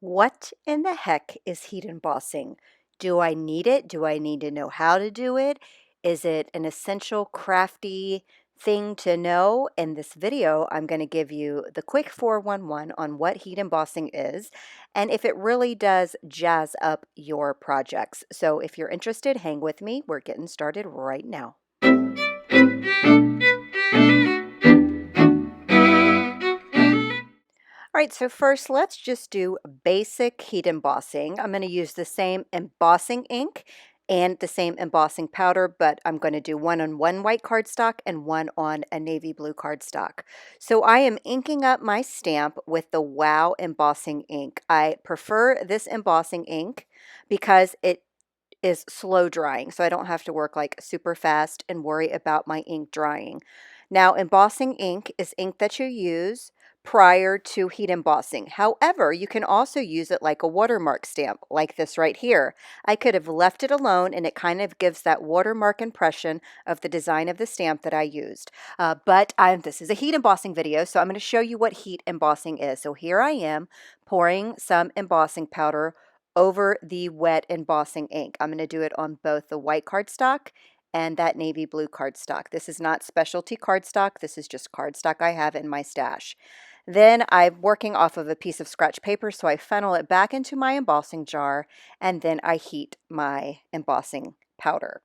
What in the heck is heat embossing? Do I need it? Do I need to know how to do it? Is it an essential crafty thing to know? In this video, I'm going to give you the quick 411 on what heat embossing is and if it really does jazz up your projects. So if you're interested, hang with me. We're getting started right now. All right, so first let's just do basic heat embossing. I'm going to use the same embossing ink and the same embossing powder, but I'm going to do one on one white cardstock and one on a navy blue cardstock. So I am inking up my stamp with the Wow embossing ink. I prefer this embossing ink because it is slow drying, so I don't have to work like super fast and worry about my ink drying. Now, embossing ink is ink that you use prior to heat embossing. However, you can also use it like a watermark stamp, like this right here. I could have left it alone and it kind of gives that watermark impression of the design of the stamp that I used. This is a heat embossing video, so I'm going to show you what heat embossing is. So here I am pouring some embossing powder over the wet embossing ink. I'm going to do it on both the white cardstock and that navy blue cardstock. This is not specialty cardstock. This is just cardstock I have in my stash. Then I'm working off of a piece of scratch paper, so I funnel it back into my embossing jar, and then I heat my embossing powder.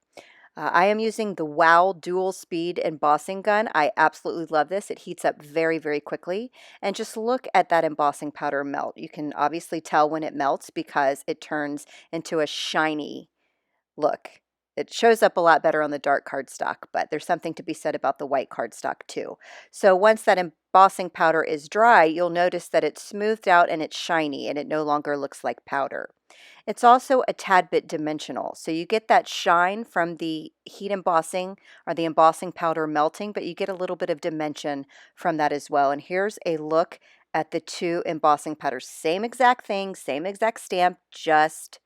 I am using the Wow dual speed embossing gun. I absolutely love this. It heats up very, very quickly. And just look at that embossing powder melt. You can obviously tell when it melts because it turns into a shiny look. It shows up a lot better on the dark cardstock, but there's something to be said about the white cardstock too. So once that embossing powder is dry, you'll notice that it's smoothed out and it's shiny and it no longer looks like powder. It's also a tad bit dimensional. So you get that shine from the heat embossing or the embossing powder melting, but you get a little bit of dimension from that as well. And here's a look at the two embossing powders. Same exact thing, same exact stamp, just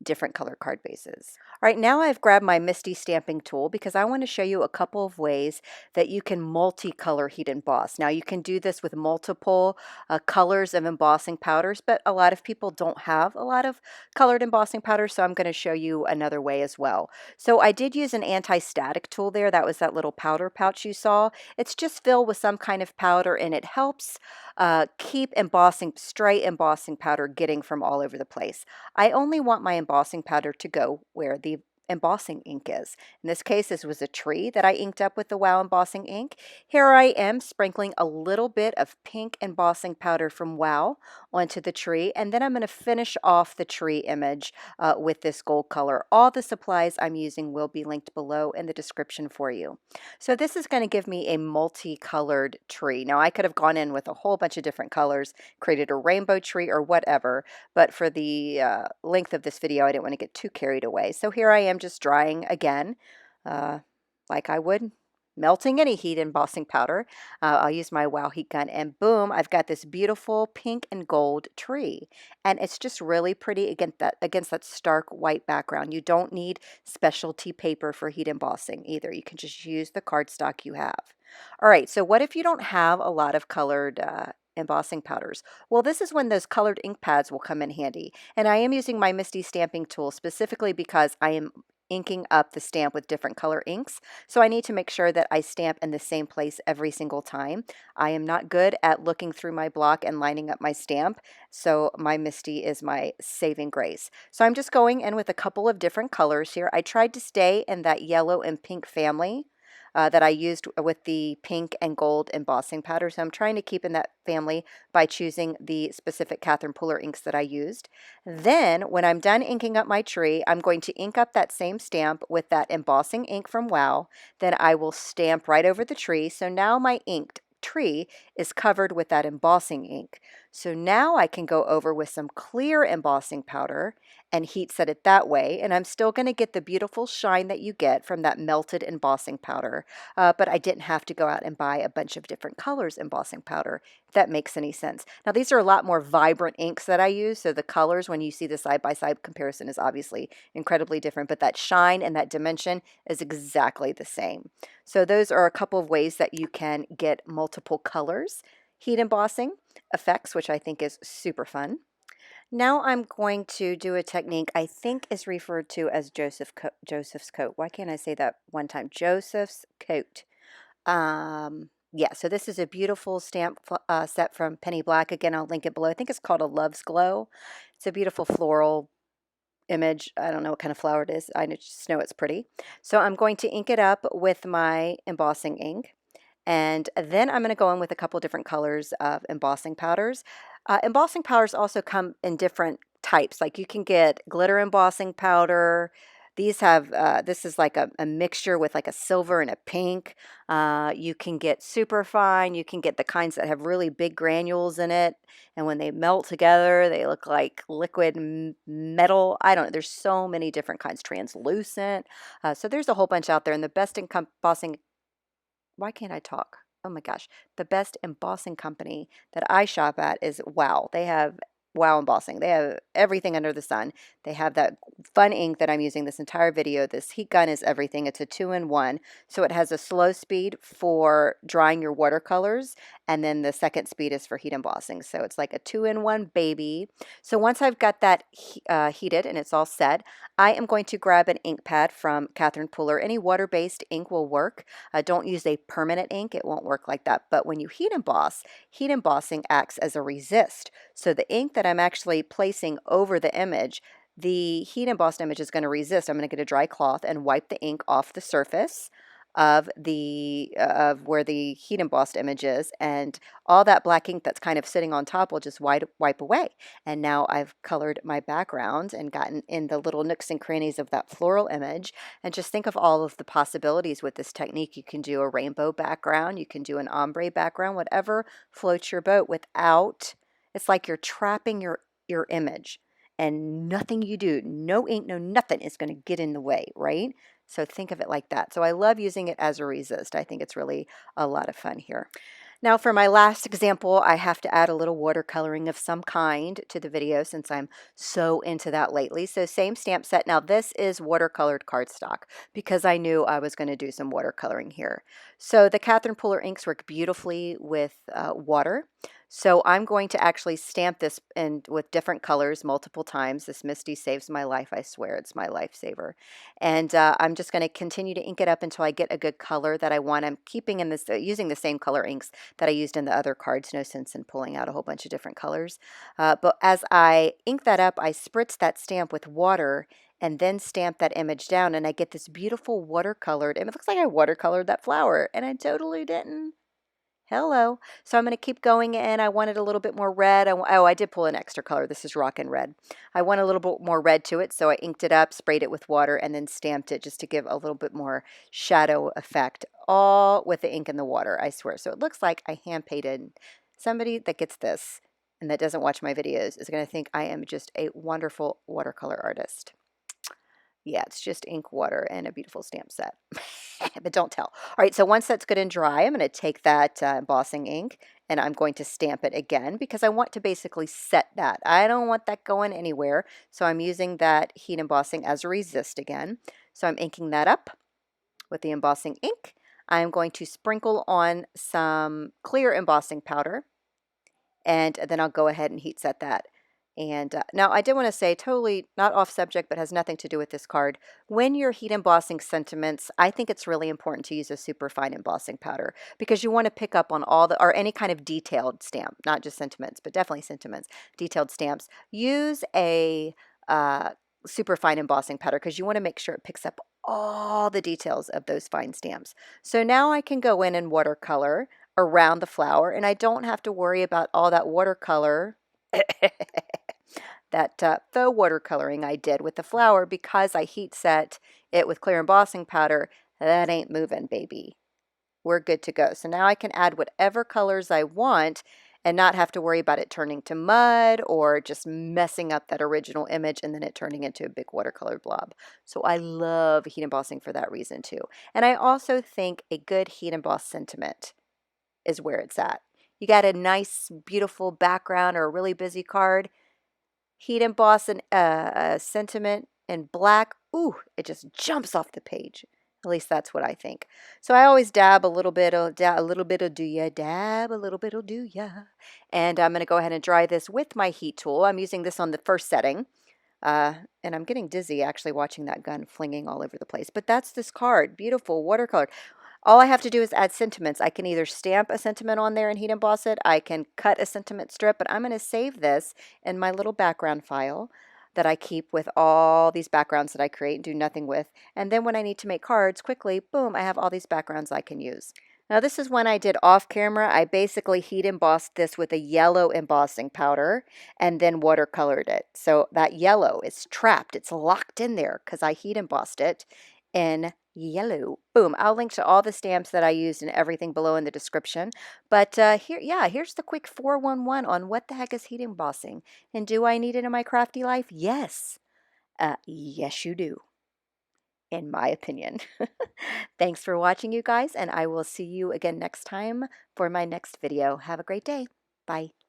different color card bases. All right, now I've grabbed my MISTI stamping tool because I want to show you a couple of ways that you can multicolor heat emboss. Now you can do this with multiple colors of embossing powders, but a lot of people don't have a lot of colored embossing powders, so I'm going to show you another way as well. So I did use an anti-static tool there. That was that little powder pouch you saw. It's just filled with some kind of powder and it helps keep stray embossing powder getting from all over the place. I only want my embossing powder to go where the embossing ink is. In this case, this was a tree that I inked up with the Wow embossing ink. Here I am sprinkling a little bit of pink embossing powder from Wow onto the tree, and then I'm going to finish off the tree image with this gold color. All the supplies I'm using will be linked below in the description for you. So this is going to give me a multicolored tree. Now I could have gone in with a whole bunch of different colors, created a rainbow tree or whatever, but for the length of this video, I didn't want to get too carried away. So here I am just drying again, like I would melting any heat embossing powder. I'll use my Wow heat gun and boom, I've got this beautiful pink and gold tree. And it's just really pretty against that stark white background. You don't need specialty paper for heat embossing either. You can just use the cardstock you have. All right, so what if you don't have a lot of colored embossing powders? Well, this is when those colored ink pads will come in handy. And I am using my MISTI stamping tool specifically because I am inking up the stamp with different color inks. So I need to make sure that I stamp in the same place every single time. I am not good at looking through my block and lining up my stamp. So my MISTI is my saving grace. So I'm just going in with a couple of different colors here. I tried to stay in that yellow and pink family that I used with the pink and gold embossing powder. So I'm trying to keep in that family by choosing the specific Catherine Pooler inks that I used. Then when I'm done inking up my tree, I'm going to ink up that same stamp with that embossing ink from Wow. Then I will stamp right over the tree. So now my inked tree is covered with that embossing ink. So now I can go over with some clear embossing powder and heat set it that way, and I'm still going to get the beautiful shine that you get from that melted embossing powder, but I didn't have to go out and buy a bunch of different colors embossing powder, if that makes any sense. Now these are a lot more vibrant inks that I use, so the colors when you see the side-by-side comparison is obviously incredibly different, but that shine and that dimension is exactly the same. So those are a couple of ways that you can get multiple colors heat embossing effects, which I think is super fun. Now I'm going to do a technique I think is referred to as Joseph's coat. Why can't I say that one time? Joseph's coat. Yeah, so this is a beautiful stamp set from Penny Black. Again, I'll link it below. I think it's called a Love's Glow. It's a beautiful floral image. I don't know what kind of flower it is. I just know it's pretty. So I'm going to ink it up with my embossing ink. And then I'm going to go in with a couple different colors of embossing powders. Embossing powders also come in different types. Like you can get glitter embossing powder. These have, this is like a mixture with like a silver and a pink. You can get super fine. You can get the kinds that have really big granules in it. And when they melt together, they look like liquid metal. I don't know. There's so many different kinds. Translucent. So there's a whole bunch out there. And the best embossing, why can't I talk? Oh my gosh. The best embossing company that I shop at is Wow. They have Wow Embossing. They have everything under the sun. They have that fun ink that I'm using this entire video. This heat gun is everything. It's a 2-in-1. So it has a slow speed for drying your watercolors, and then the second speed is for heat embossing. So it's like a 2-in-1 baby. So once I've got that heated and it's all set, I am going to grab an ink pad from Catherine Pooler. Any water-based ink will work. Don't use a permanent ink. It won't work like that. But when you heat emboss, heat embossing acts as a resist. So the ink that I'm actually placing over the image, the heat embossed image is going to resist. I'm going to get a dry cloth and wipe the ink off the surface of where the heat embossed image is, and all that black ink that's kind of sitting on top will just wipe away. And now I've colored my background and gotten in the little nooks and crannies of that floral image. And just think of all of the possibilities with this technique. You can do a rainbow background, you can do an ombre background, whatever floats your boat without, it's like you're trapping your image, and nothing you do, no ink, no nothing is going to get in the way, right? So think of it like that. So I love using it as a resist. I think it's really a lot of fun here. Now for my last example, I have to add a little watercoloring of some kind to the video since I'm so into that lately. So same stamp set. Now this is watercolored cardstock because I knew I was going to do some watercoloring here. So the Catherine Pooler inks work beautifully with water. So I'm going to actually stamp this in with different colors multiple times. This MISTI saves my life. I swear it's my lifesaver. And I'm just going to continue to ink it up until I get a good color that I want. I'm keeping in this, using the same color inks that I used in the other cards. No sense in pulling out a whole bunch of different colors. But as I ink that up, I spritz that stamp with water and then stamp that image down, and I get this beautiful watercolored, and it looks like I watercolored that flower, and I totally didn't. Hello. So I'm going to keep going in. I wanted a little bit more red. Oh, I did pull an extra color. This is Rockin' Red. I want a little bit more red to it, so I inked it up, sprayed it with water, and then stamped it just to give a little bit more shadow effect, all with the ink and the water, I swear. So it looks like I hand painted. Somebody that gets this and that doesn't watch my videos is going to think I am just a wonderful watercolor artist. Yeah, it's just ink, water, and a beautiful stamp set. But don't tell. All right, so once that's good and dry, I'm going to take that embossing ink and I'm going to stamp it again because I want to basically set that. I don't want that going anywhere. So I'm using that heat embossing as a resist again. So I'm inking that up with the embossing ink. I'm going to sprinkle on some clear embossing powder, and then I'll go ahead and heat set that. And now I did want to say, totally not off subject, but has nothing to do with this card. When you're heat embossing sentiments, I think it's really important to use a super fine embossing powder because you want to pick up on all the, or any kind of detailed stamp, not just sentiments, but definitely sentiments, detailed stamps. Use a super fine embossing powder because you want to make sure it picks up all the details of those fine stamps. So now I can go in and watercolor around the flower, and I don't have to worry about all that watercolor that faux watercoloring I did with the flower because I heat set it with clear embossing powder. That ain't moving, baby. We're good to go. So now I can add whatever colors I want and not have to worry about it turning to mud or just messing up that original image and then it turning into a big watercolor blob. So I love heat embossing for that reason too. And I also think a good heat emboss sentiment is where it's at. You got a nice, beautiful background or a really busy card. Heat emboss a sentiment in black. Ooh, it just jumps off the page. At least that's what I think. So I always dab a little bit of, a little bit of do ya, dab a little bit of do ya. And I'm going to go ahead and dry this with my heat tool. I'm using this on the first setting. And I'm getting dizzy actually watching that gun flinging all over the place. But that's this card. Beautiful, watercolor. All I have to do is add sentiments. I can either stamp a sentiment on there and heat emboss it. I can cut a sentiment strip, but I'm going to save this in my little background file that I keep with all these backgrounds that I create and do nothing with. And then when I need to make cards quickly, boom, I have all these backgrounds I can use. Now this is one I did off camera. I basically heat embossed this with a yellow embossing powder and then watercolored it. So that yellow is trapped. It's locked in there because I heat embossed it in yellow. Boom. I'll link to all the stamps that I used and everything below in the description. But here's the quick 411 on what the heck is heat embossing. And do I need it in my crafty life? Yes. Yes, you do, in my opinion. Thanks for watching, you guys, and I will see you again next time for my next video. Have a great day. Bye.